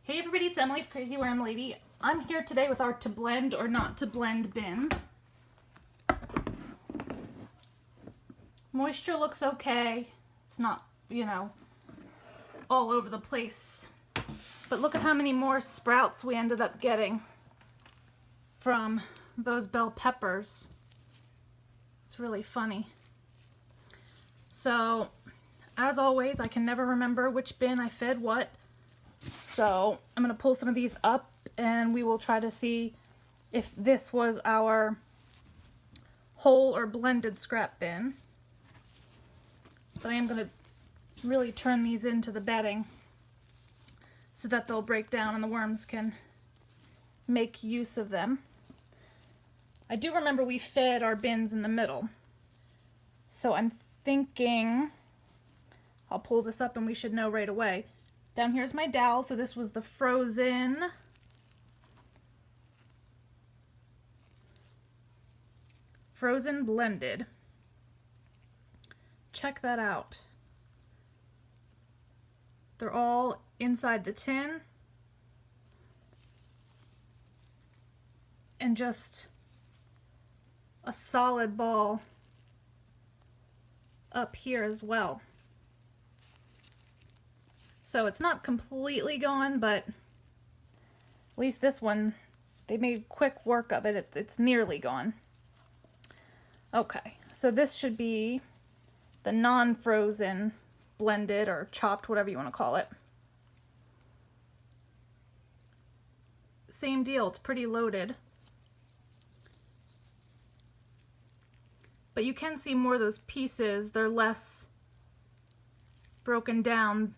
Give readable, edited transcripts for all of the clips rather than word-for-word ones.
Hey everybody, it's Emily, the Crazy Worm Lady. I'm here today with our to blend or not to blend bins. Moisture looks okay. It's not, all over the place. But look at how many more sprouts we ended up getting from those bell peppers. It's really funny. So, as always, I can never remember which bin I fed what. So I'm going to pull some of these up and we will try to see if this was our whole or blended scrap bin. But I am going to really turn these into the bedding so that they'll break down and the worms can make use of them. I do remember we fed our bins in the middle. So I'm thinking I'll pull this up and we should know right away. Down here's my dowel, so this was the frozen blended. Check that out. They're all inside the tin and just a solid ball up here as well. So it's not completely gone, but at least this one, they made quick work of it. It's nearly gone. Okay, so this should be the non-frozen blended or chopped, whatever you want to call it. Same deal, it's pretty loaded. But you can see more of those pieces. They're less broken down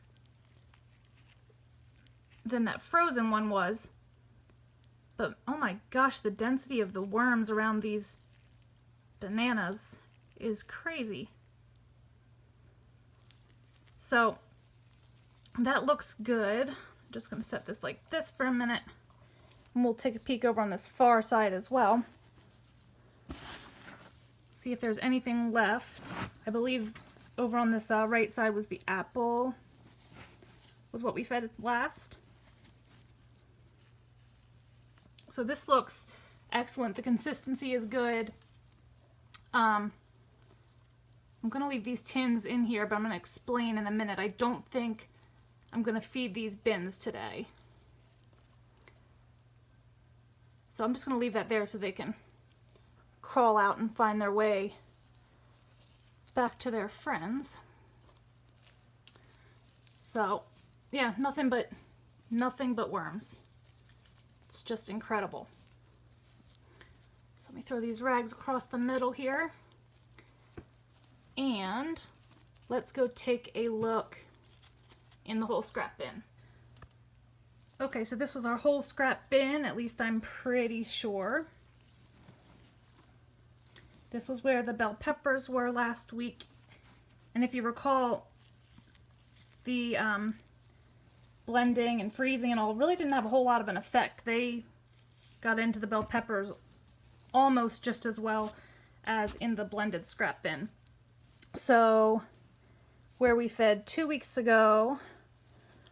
than that frozen one was. But oh my gosh, the density of the worms around these bananas is crazy. So that looks good. I'm just going to set this like this for a minute and we'll take a peek over on this far side as well. See if there's anything left. I believe over on this right side was the apple, was what we fed last. So this looks excellent. The consistency is good. I'm going to leave these tins in here, but I'm going to explain in a minute. I don't think I'm going to feed these bins today. So I'm just going to leave that there so they can crawl out and find their way back to their friends. So, yeah, nothing but worms. It's just incredible. So let me throw these rags across the middle here. And let's go take a look in the whole scrap bin. Okay, so this was our whole scrap bin, at least I'm pretty sure. This was where the bell peppers were last week. And if you recall, the blending and freezing and all really didn't have a whole lot of an effect. They got into the bell peppers almost just as well as in the blended scrap bin. So where we fed 2 weeks ago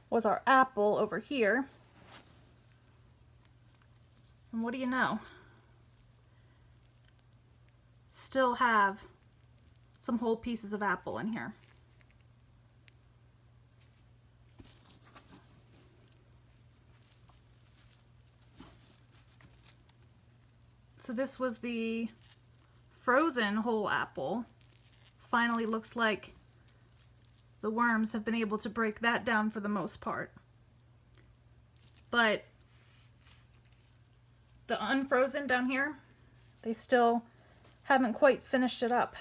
was our apple over here. And what do you know? Still have some whole pieces of apple in here. So this was the frozen whole apple. Finally looks like the worms have been able to break that down for the most part. But the unfrozen down here, they still haven't quite finished it up.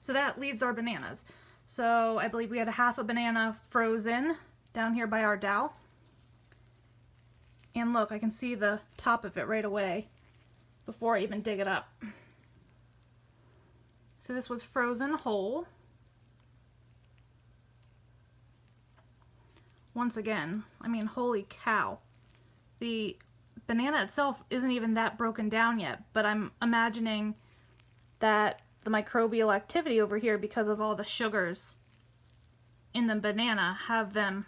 So that leaves our bananas. So I believe we had a half a banana frozen down here by our dowel. And look, I can see the top of it right away before I even dig it up. So this was frozen whole. Once again, I mean, holy cow. The banana itself isn't even that broken down yet, but I'm imagining that the microbial activity over here, because of all the sugars in the banana, have them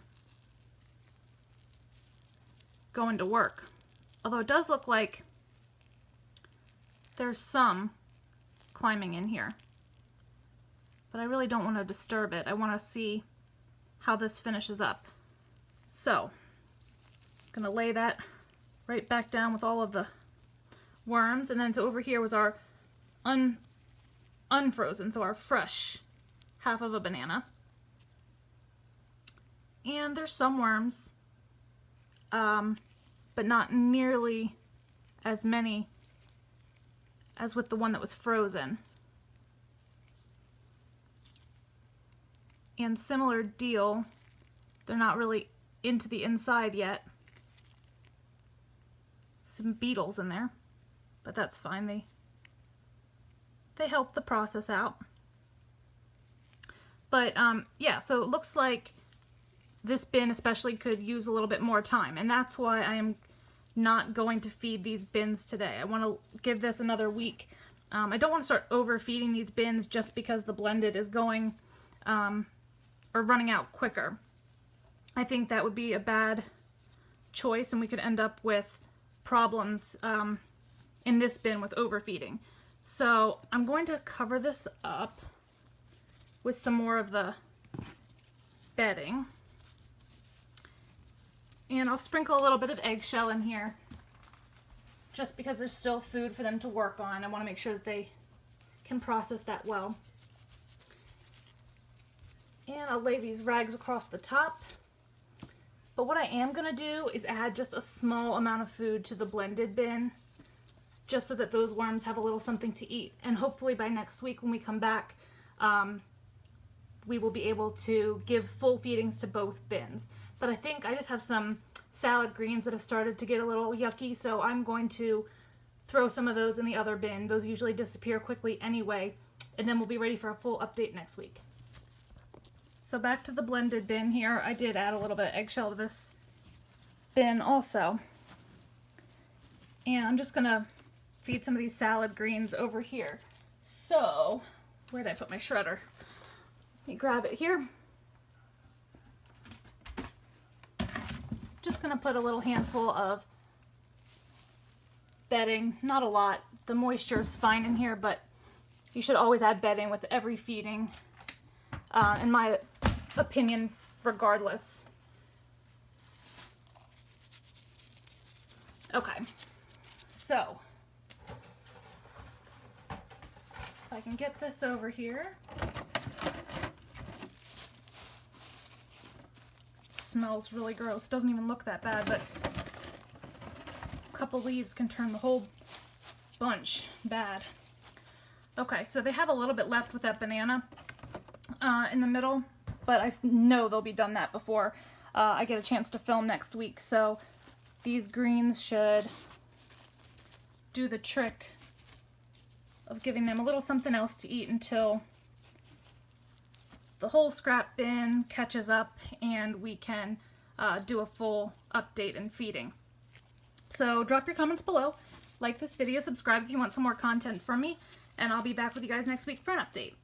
going to work. Although it does look like there's some climbing in here. But I really don't want to disturb it. I want to see how this finishes up. So, I'm going to lay that right back down with all of the worms. And then so over here was our unfrozen, so our fresh half of a banana. And there's some worms, but not nearly as many as with the one that was frozen. And similar deal, they're not really into the inside yet. Some beetles in there, but that's fine. They help the process out. But yeah, so it looks like this bin especially could use a little bit more time, and that's why I am not going to feed these bins today. I want to give this another week. I don't want to start overfeeding these bins just because the blended is going or running out quicker. I think that would be a bad choice, and we could end up with problems in this bin with overfeeding. So I'm going to cover this up with some more of the bedding. And I'll sprinkle a little bit of eggshell in here just because there's still food for them to work on. I want to make sure that they can process that well. And I'll lay these rags across the top. But what I am going to do is add just a small amount of food to the blended bin, just so that those worms have a little something to eat. And hopefully by next week when we come back, we will be able to give full feedings to both bins. But I think I just have some salad greens that have started to get a little yucky, so I'm going to throw some of those in the other bin. Those usually disappear quickly anyway, and then we'll be ready for a full update next week. So back to the blended bin here. I did add a little bit of eggshell to this bin also. And I'm just gonna feed some of these salad greens over here. So, where did I put my shredder? Let me grab it here. Just gonna put a little handful of bedding, not a lot. The moisture is fine in here, but you should always add bedding with every feeding, in my opinion, regardless. Okay, so if I can get this over here. Smells really gross. Doesn't even look that bad, but a couple leaves can turn the whole bunch bad. Okay, so they have a little bit left with that banana in the middle, but I know they'll be done that before I get a chance to film next week. So these greens should do the trick of giving them a little something else to eat until the whole scrap bin catches up and we can do a full update and feeding. So drop your comments below, like this video, subscribe if you want some more content from me, and I'll be back with you guys next week for an update.